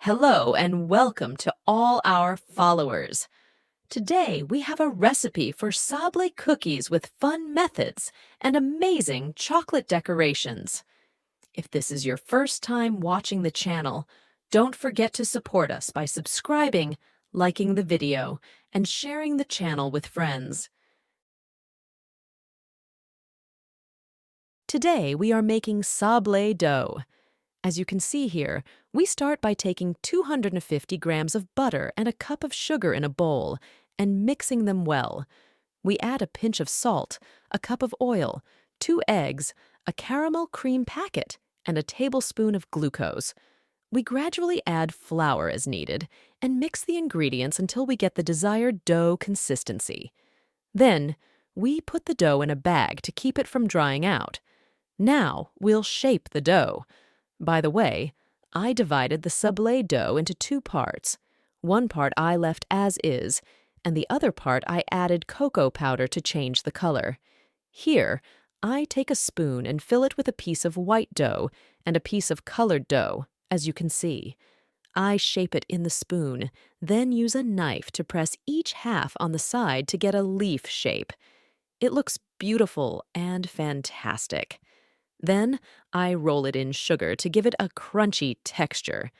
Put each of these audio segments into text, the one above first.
Hello and welcome to all our followers. Today we have a recipe for Sablé cookies with fun methods and amazing chocolate decorations. If this is your first time watching the channel, don't forget to support us by subscribing, liking the video, and sharing the channel with friends. Today we are making sablé dough. As you can see here, we start by taking 250 grams of butter and a cup of sugar in a bowl and mixing them well. We add a pinch of salt, a cup of oil, 2 eggs, a caramel cream packet, and a tablespoon of glucose. We gradually add flour as needed and mix the ingredients until we get the desired dough consistency. Then, we put the dough in a bag to keep it from drying out. Now, we'll shape the dough. By the way, I divided the sablé dough into 2 parts. One part I left as is, and the other part I added cocoa powder to change the color. Here, I take a spoon and fill it with a piece of white dough and a piece of colored dough, as you can see. I shape it in the spoon, then use a knife to press each half on the side to get a leaf shape. It looks beautiful and fantastic. Then, I roll it in sugar to give it a crunchy texture.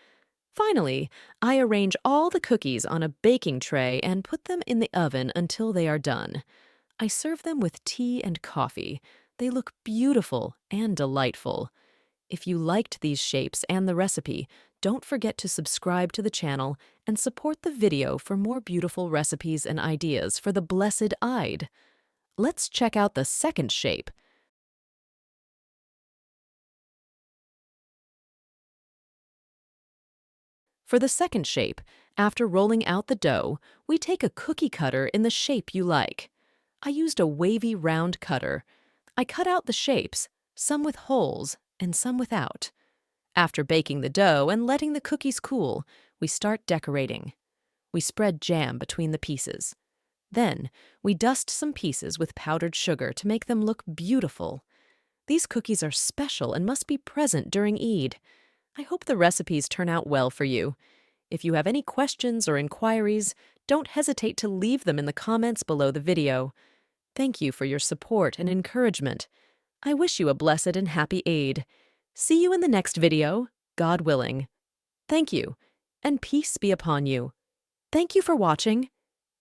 Finally, I arrange all the cookies on a baking tray and put them in the oven until they are done. I serve them with tea and coffee. They look beautiful and delightful. If you liked these shapes and the recipe, don't forget to subscribe to the channel and support the video for more beautiful recipes and ideas for the blessed Eid. Let's check out the second shape. For the second shape, after rolling out the dough, we take a cookie cutter in the shape you like. I used a wavy round cutter. I cut out the shapes, some with holes and some without. After baking the dough and letting the cookies cool, we start decorating. We spread jam between the pieces. Then, we dust some pieces with powdered sugar to make them look beautiful. These cookies are special and must be present during Eid. I hope the recipes turn out well for you. If you have any questions or inquiries, don't hesitate to leave them in the comments below the video. Thank you for your support and encouragement. I wish you a blessed and happy Eid. See you in the next video, God willing. Thank you, and peace be upon you. Thank you for watching.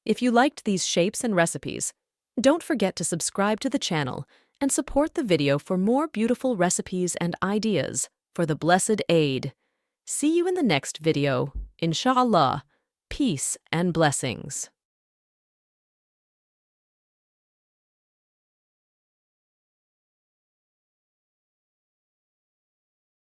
If you liked these shapes and recipes, don't forget to subscribe to the channel and support the video for more beautiful recipes and ideas for the blessed Eid. See you in the next video. Inshallah. Peace and blessings.